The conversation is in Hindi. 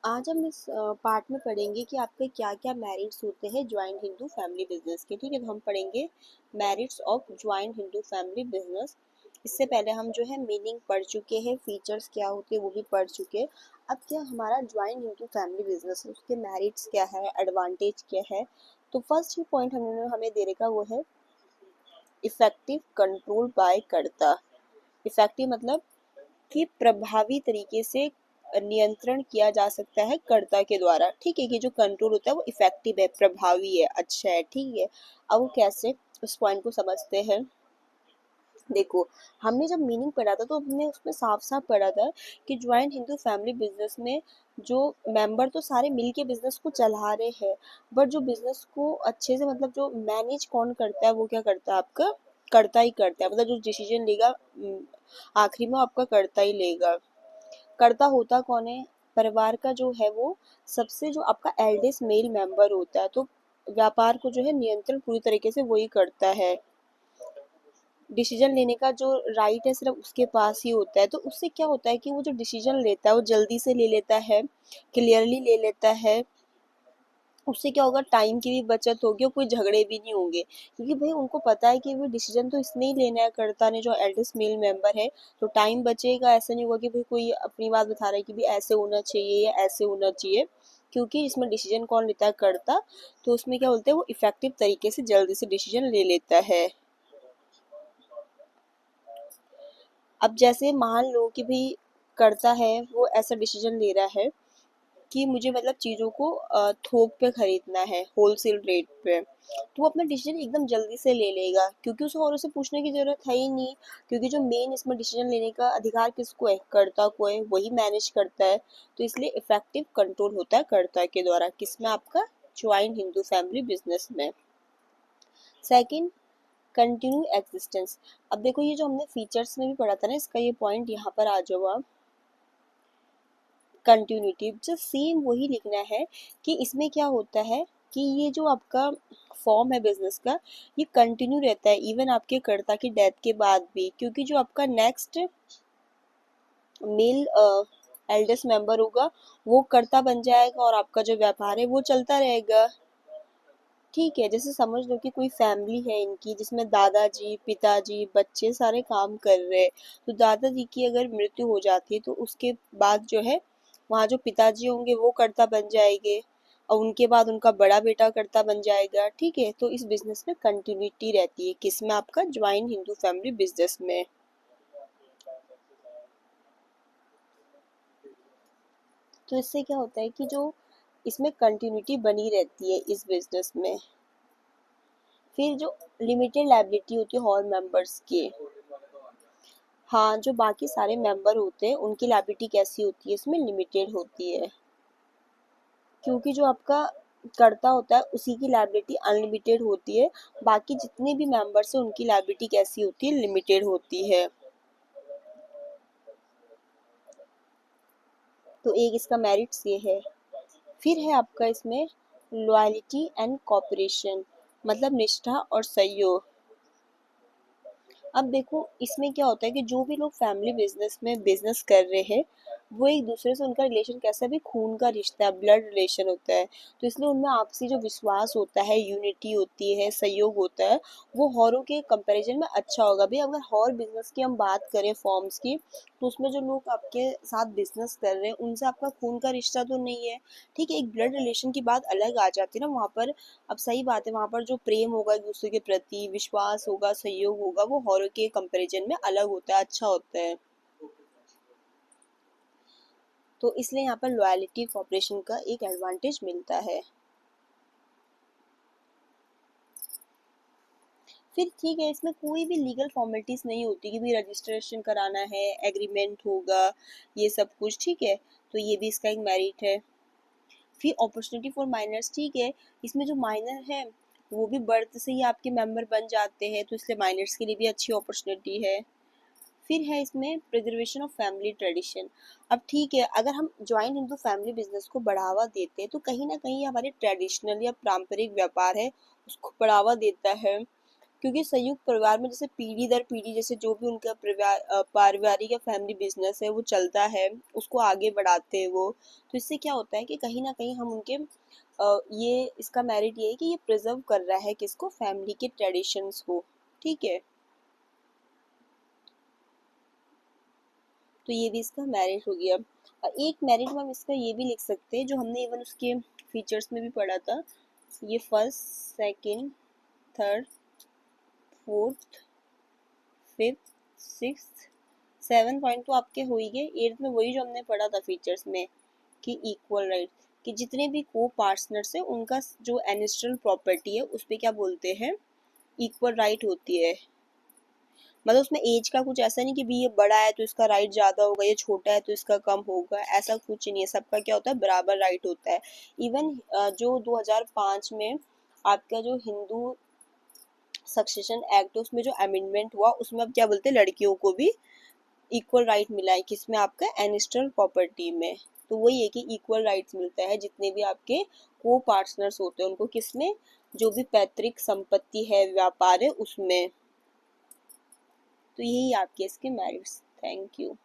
आज हम इस पार्ट में पढ़ेंगे कि आपके क्या क्या मेरिट्स होते हैं ज्वाइंट हिंदू फैमिली बिजनेस के। ठीक है, तो हम पढ़ेंगे merits of joint Hindu family business. इससे पहले हम जो है मीनिंग पढ़ चुके हैं, फीचर्स क्या होते हैं वो भी पढ़ चुके हैं। अब क्या हमारा ज्वाइंट हिंदू फैमिली बिजनेस है, उसके मेरिट्स क्या है, एडवांटेज क्या है। तो फर्स्ट ही पॉइंट हमें दे रखा वो है इफेक्टिव कंट्रोल बाय कर्ता। इफेक्टिव मतलब कि प्रभावी तरीके से नियंत्रण किया जा सकता है कर्ता के द्वारा। ठीक है, कि जो कंट्रोल होता है वो इफेक्टिव है, प्रभावी है, अच्छा है। ठीक है, अब वो कैसे, उस पॉइंट को समझते हैं। देखो, हमने जब मीनिंग पढ़ा था तो हमने उसमें साफ साफ पढ़ा था कि ज्वाइंट हिंदू फैमिली बिजनेस में जो मेंबर तो सारे मिलके बिजनेस को चला रहे हैं, बट जो बिजनेस को अच्छे से मतलब जो मैनेज कौन करता है वो क्या करता है, आपका करता ही करता है। मतलब जो डिसीजन लेगा आखिरी में आपका करता ही लेगा। करता होता कौन है, परिवार का जो है वो सबसे जो आपका एल्डेस्ट मेल मेंबर होता है। तो व्यापार को जो है नियंत्रण पूरी तरीके से वही करता है। डिसीजन लेने का जो राइट है सिर्फ उसके पास ही होता है। तो उससे क्या होता है कि वो जो डिसीजन लेता है वो जल्दी से ले लेता है, क्लियरली ले लेता है। उससे क्या होगा, टाइम की भी बचत होगी और कोई झगड़े भी नहीं होंगे, क्योंकि भाई उनको पता है कि वो डिसीजन तो इसने ही लेना है, कर्ता ने, जो एल्डेस्ट मेल मेंबर है। तो टाइम बचेगा, ऐसा नहीं होगा कि भाई कोई अपनी बात बता रहा है कि भी ऐसे होना चाहिए या ऐसे होना चाहिए, क्योंकि इसमें डिसीजन कौन लेता है, कर्ता। तो उसमें क्या बोलते हैं, वो इफेक्टिव तरीके से जल्दी से डिसीजन ले लेता है। अब जैसे मान लो कि भाई करता है, वो ऐसा डिसीजन ले रहा है कि मुझे मतलब चीज़ों को थोक पे खरीदना है, होलसेल रेट पे। तो वो अपना डिसीजन एकदम जल्दी से ले लेगा, क्योंकि उसको और उसे पूछने की ज़रूरत है ही नहीं। क्योंकि जो मेन इसमें डिसीजन लेने का अधिकार किसको है, कर्ता को है, वही मैनेज करता है। तो इसलिए इफेक्टिव कंट्रोल होता है कर्ता के द्वारा, किसमें, आपका ज्वाइंट हिंदू फैमिली बिजनेस में। Second, continue existence. अब देखो, ये जो हमने फीचर्स में भी पढ़ा था ना, इसका ये पॉइंट यहाँ पर आ जाओ आप। कंटिन्यूटी जो सेम वही लिखना है कि इसमें क्या होता है कि ये जो आपका फॉर्म है बिजनेस का, ये कंटिन्यू रहता है इवन आपके कर्ता की डेथ के बाद भी, क्योंकि जो आपका नेक्स्ट मेल एल्डेस्ट मेंबर होगा वो कर्ता बन जाएगा और आपका जो व्यापार है वो चलता रहेगा। ठीक है, जैसे समझ लो कि कोई फैमिली है इनकी जिसमें दादाजी, पिताजी, बच्चे सारे काम कर रहे हैं। तो दादाजी की अगर मृत्यु हो जाती है तो उसके बाद जो है वहाँ जो पिताजी होंगे वो कर्ता बन जाएंगे, और उनके बाद उनका बड़ा बेटा कर्ता बन जाएगा। ठीक है, तो इस बिजनेस में कंटिन्यूटी रहती है, किसमें, आपका ज्वाइंट हिंदू फैमिली बिजनेस में। तो इससे क्या होता है कि जो इसमें कंटिन्यूटी बनी रहती है इस बिजनेस में। फिर जो लिमिटेड लायबिलिटी होती है हॉल मेंबर्स की। हाँ, जो बाकी सारे मेंबर होते हैं उनकी लायबिलिटी कैसी होती है, इसमें लिमिटेड होती है, क्योंकि जो आपका कर्ता होता है उसी की लायबिलिटी अनलिमिटेड होती है। बाकी जितने भी मेंबर्स हैं उनकी लायबिलिटी कैसी होती है, लिमिटेड होती है। तो एक इसका मेरिट्स ये है। फिर है आपका इसमें लॉयल्टी एंड कॉपरेशन, मतलब निष्ठा और सहयोग। अब देखो, इसमें क्या होता है कि जो भी लोग फैमिली बिजनेस में बिजनेस कर रहे हैं वो एक दूसरे से, उनका रिलेशन कैसा है, भी खून का रिश्ता है, ब्लड रिलेशन होता है। तो इसलिए उनमें आपसी जो विश्वास होता है, यूनिटी होती है, सहयोग होता है, वो हॉरों के कंपैरिजन में अच्छा होगा। भाई अगर हॉर बिजनेस की हम बात करें फॉर्म्स की, तो उसमें जो लोग आपके साथ बिजनेस कर रहे हैं उनसे आपका खून का रिश्ता तो नहीं है। ठीक है, एक ब्लड रिलेशन की बात अलग आ जाती है ना वहाँ पर। अब सही बात है, वहाँ पर जो प्रेम होगा एक दूसरे के प्रति, विश्वास होगा, सहयोग होगा, वो हॉरर के कंपैरिजन में अलग होता है, अच्छा होता है। तो इसलिए यहाँ पर लॉयल्टी कॉपरेशन का एक एडवांटेज मिलता है। फिर ठीक है, इसमें कोई भी लीगल फॉर्मेलिटीज नहीं होती कि भी रजिस्ट्रेशन कराना है, एग्रीमेंट होगा, ये सब कुछ। ठीक है, तो ये भी इसका एक मेरिट है। फिर अपॉर्चुनिटी फॉर माइनर्स, ठीक है, इसमें जो माइनर है वो भी बर्थ से ही आपके मेंबर बन जाते हैं, तो इसलिए माइनर्स के लिए भी अच्छी अपॉर्चुनिटी है। फिर है इसमें प्रिजर्वेशन ऑफ फैमिली ट्रेडिशन। अब ठीक है, अगर हम ज्वाइंट हिंदू फैमिली बिजनेस को बढ़ावा देते हैं तो कहीं ना कहीं हमारे ट्रेडिशनल या पारंपरिक व्यापार है उसको बढ़ावा देता है। क्योंकि संयुक्त परिवार में जैसे पीढ़ी दर पीढ़ी जैसे जो भी उनका पारिवारिक या फैमिली बिजनेस है वो चलता है, उसको आगे बढ़ाते हैं वो। तो इससे क्या होता है कि कहीं ना कहीं हम उनके ये इसका मेरिट ये है कि ये प्रिजर्व कर रहा है किसको, फैमिली के ट्रेडिशंस को। ठीक है, तो ये भी इसका मेरिट हो गया। एक मेरिट में हम इसका ये भी लिख सकते हैं जो हमने इवन उसके फीचर्स में भी पढ़ा था, ये first, second, third, fourth, fifth, sixth, seven point तो आपके हो ही गए। एट्थ में वही जो हमने पढ़ा था फीचर्स में कि इक्वल राइट, कि जितने भी को पार्टनर्स है उनका जो एनिस्ट्रल प्रॉपर्टी है उस पे क्या बोलते हैं, इक्वल राइट होती है। मतलब उसमें एज का कुछ ऐसा नहीं कि भी ये बड़ा है तो इसका राइट ज़्यादा होगा, ये छोटा है तो इसका कम होगा, ऐसा कुछ नहीं है। सबका क्या होता है, बराबर राइट होता है। इवन जो 2005 में आपका जो हिंदू सक्सेशन एक्ट है उसमें जो अमेंडमेंट हुआ उसमें अब क्या बोलते हैं, लड़कियों को भी इक्वल राइट मिला है किसमें, आपका एनिस्ट्रल प्रॉपर्टी में। तो वही है कि इक्वल राइट्स मिलता है जितने भी आपके को पार्टनर्स होते हैं उनको, किसमें, जो भी पैतृक संपत्ति है, व्यापार है उसमें। तो यही आपके इसके मेरिट्स। Thank you.